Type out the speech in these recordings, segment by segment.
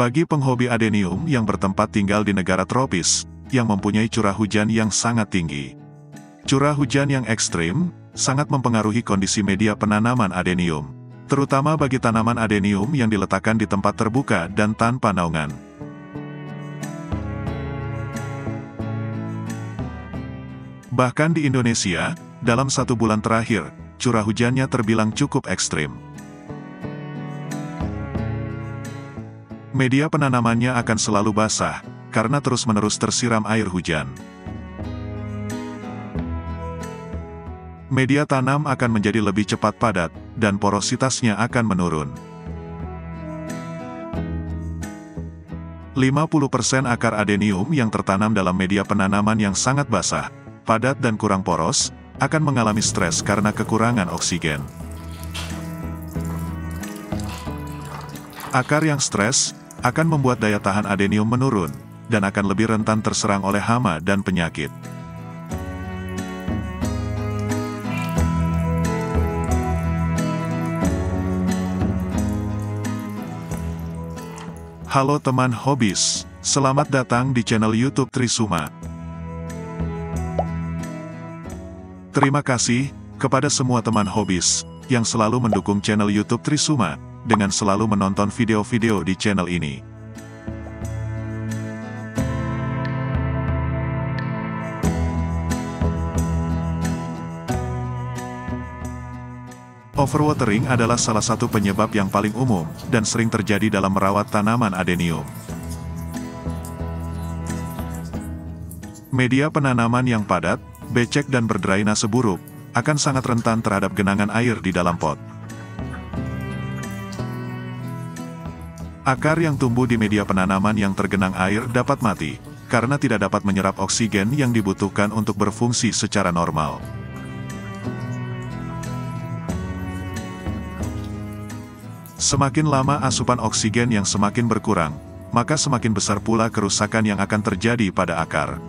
Bagi penghobi adenium yang bertempat tinggal di negara tropis, yang mempunyai curah hujan yang sangat tinggi. Curah hujan yang ekstrim, sangat mempengaruhi kondisi media penanaman adenium, terutama bagi tanaman adenium yang diletakkan di tempat terbuka dan tanpa naungan. Bahkan di Indonesia, dalam 1 bulan terakhir, curah hujannya terbilang cukup ekstrim. Media penanamannya akan selalu basah, karena terus-menerus tersiram air hujan. Media tanam akan menjadi lebih cepat padat, dan porositasnya akan menurun. 50% akar adenium yang tertanam dalam media penanaman yang sangat basah, padat dan kurang poros, akan mengalami stres karena kekurangan oksigen. Akar yang stres akan membuat daya tahan adenium menurun, dan akan lebih rentan terserang oleh hama dan penyakit. Halo teman hobis, selamat datang di channel YouTube Trisuma. Terima kasih kepada semua teman hobis yang selalu mendukung channel YouTube Trisuma dengan selalu menonton video-video di channel ini. Overwatering adalah salah satu penyebab yang paling umum dan sering terjadi dalam merawat tanaman adenium. Media penanaman yang padat, becek dan berdrainase buruk akan sangat rentan terhadap genangan air di dalam pot. Akar yang tumbuh di media penanaman yang tergenang air dapat mati, karena tidak dapat menyerap oksigen yang dibutuhkan untuk berfungsi secara normal. Semakin lama asupan oksigen yang semakin berkurang, maka semakin besar pula kerusakan yang akan terjadi pada akar.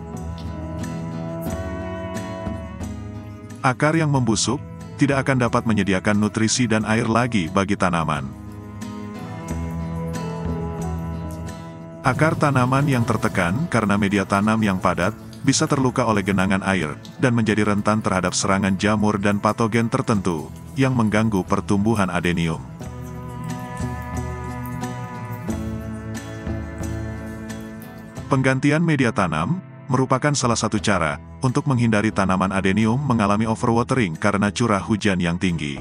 Akar yang membusuk, tidak akan dapat menyediakan nutrisi dan air lagi bagi tanaman. Akar tanaman yang tertekan karena media tanam yang padat, bisa terluka oleh genangan air, dan menjadi rentan terhadap serangan jamur dan patogen tertentu, yang mengganggu pertumbuhan adenium. Penggantian media tanam, merupakan salah satu cara, untuk menghindari tanaman adenium mengalami overwatering karena curah hujan yang tinggi.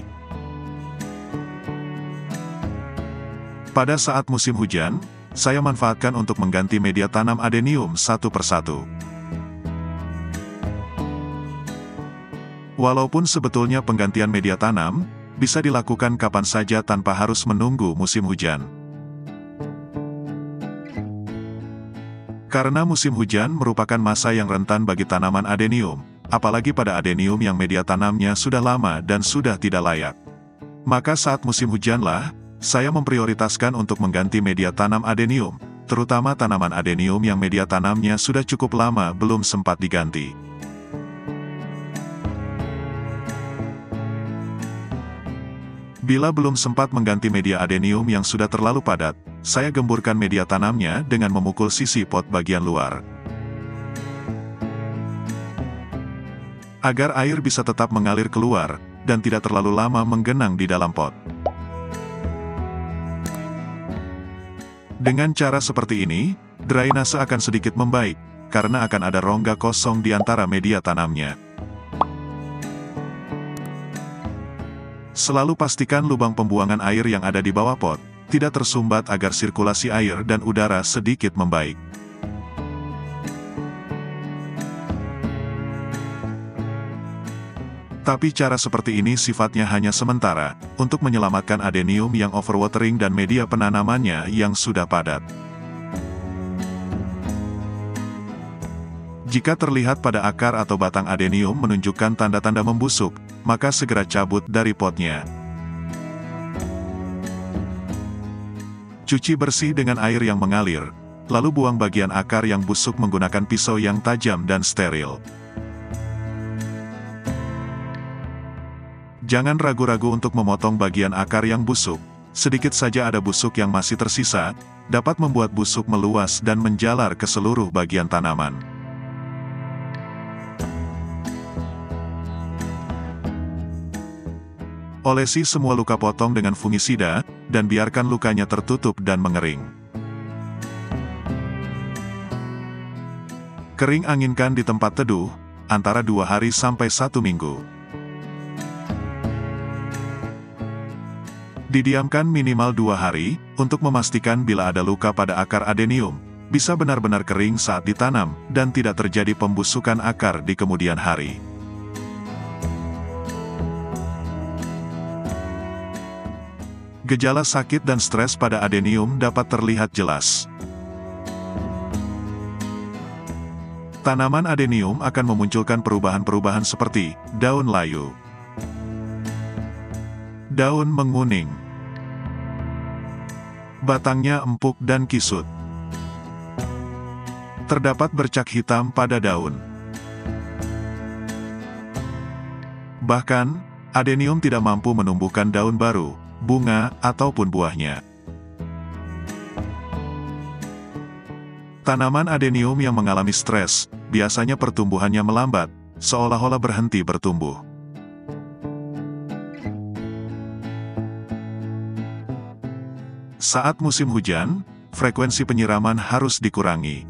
Pada saat musim hujan, saya manfaatkan untuk mengganti media tanam adenium satu persatu. Walaupun sebetulnya penggantian media tanam bisa dilakukan kapan saja tanpa harus menunggu musim hujan. Karena musim hujan merupakan masa yang rentan bagi tanaman adenium, apalagi pada adenium yang media tanamnya sudah lama dan sudah tidak layak. Maka saat musim hujanlah, saya memprioritaskan untuk mengganti media tanam adenium, terutama tanaman adenium yang media tanamnya sudah cukup lama belum sempat diganti. Bila belum sempat mengganti media adenium yang sudah terlalu padat, saya gemburkan media tanamnya dengan memukul sisi pot bagian luar. Agar air bisa tetap mengalir keluar, dan tidak terlalu lama menggenang di dalam pot. Dengan cara seperti ini, drainase akan sedikit membaik, karena akan ada rongga kosong di antara media tanamnya. Selalu pastikan lubang pembuangan air yang ada di bawah pot, tidak tersumbat agar sirkulasi air dan udara sedikit membaik. Tapi cara seperti ini sifatnya hanya sementara, untuk menyelamatkan adenium yang overwatering dan media penanamannya yang sudah padat. Jika terlihat pada akar atau batang adenium menunjukkan tanda-tanda membusuk, maka segera cabut dari potnya. Cuci bersih dengan air yang mengalir, lalu buang bagian akar yang busuk menggunakan pisau yang tajam dan steril. Jangan ragu-ragu untuk memotong bagian akar yang busuk, sedikit saja ada busuk yang masih tersisa, dapat membuat busuk meluas dan menjalar ke seluruh bagian tanaman. Olesi semua luka potong dengan fungisida, dan biarkan lukanya tertutup dan mengering. Kering anginkan di tempat teduh, antara 2 hari sampai 1 minggu. Didiamkan minimal 2 hari, untuk memastikan bila ada luka pada akar adenium, bisa benar-benar kering saat ditanam, dan tidak terjadi pembusukan akar di kemudian hari. Gejala sakit dan stres pada adenium dapat terlihat jelas. Tanaman adenium akan memunculkan perubahan-perubahan seperti daun layu, daun menguning, batangnya empuk dan kisut. Terdapat bercak hitam pada daun. Bahkan, adenium tidak mampu menumbuhkan daun baru, bunga, ataupun buahnya. Tanaman adenium yang mengalami stres, biasanya pertumbuhannya melambat, seolah-olah berhenti bertumbuh. Saat musim hujan, frekuensi penyiraman harus dikurangi.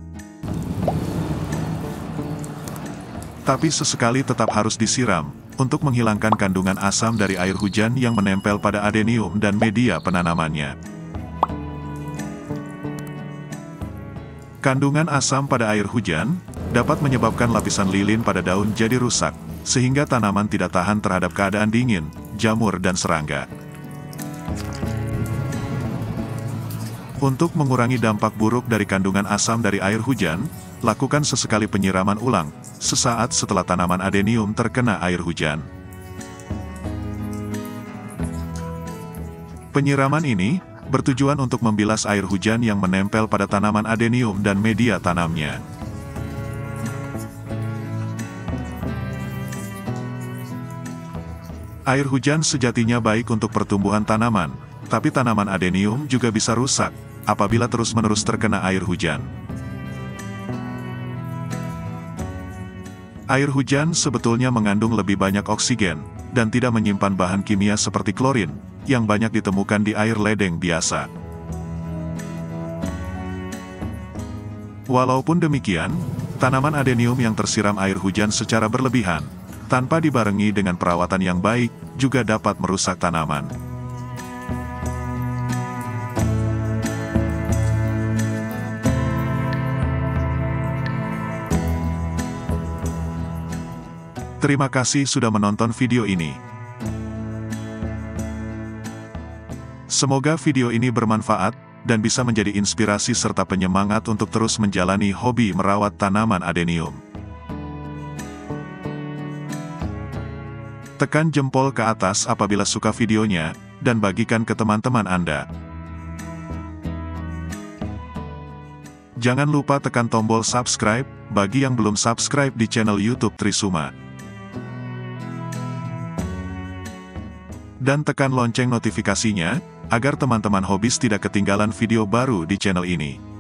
Tapi sesekali tetap harus disiram, untuk menghilangkan kandungan asam dari air hujan yang menempel pada adenium dan media penanamannya. Kandungan asam pada air hujan dapat menyebabkan lapisan lilin pada daun jadi rusak, sehingga tanaman tidak tahan terhadap keadaan dingin, jamur dan serangga. Untuk mengurangi dampak buruk dari kandungan asam dari air hujan, lakukan sesekali penyiraman ulang, sesaat setelah tanaman adenium terkena air hujan. Penyiraman ini bertujuan untuk membilas air hujan yang menempel pada tanaman adenium dan media tanamnya. Air hujan sejatinya baik untuk pertumbuhan tanaman, tapi tanaman adenium juga bisa rusak apabila terus-menerus terkena air hujan. Air hujan sebetulnya mengandung lebih banyak oksigen, dan tidak menyimpan bahan kimia seperti klorin, yang banyak ditemukan di air ledeng biasa. Walaupun demikian, tanaman adenium yang tersiram air hujan secara berlebihan, tanpa dibarengi dengan perawatan yang baik, juga dapat merusak tanaman. Terima kasih sudah menonton video ini. Semoga video ini bermanfaat, dan bisa menjadi inspirasi serta penyemangat untuk terus menjalani hobi merawat tanaman adenium. Tekan jempol ke atas apabila suka videonya, dan bagikan ke teman-teman Anda. Jangan lupa tekan tombol subscribe, bagi yang belum subscribe di channel YouTube Trisuma. Dan tekan lonceng notifikasinya, agar teman-teman hobis tidak ketinggalan video baru di channel ini.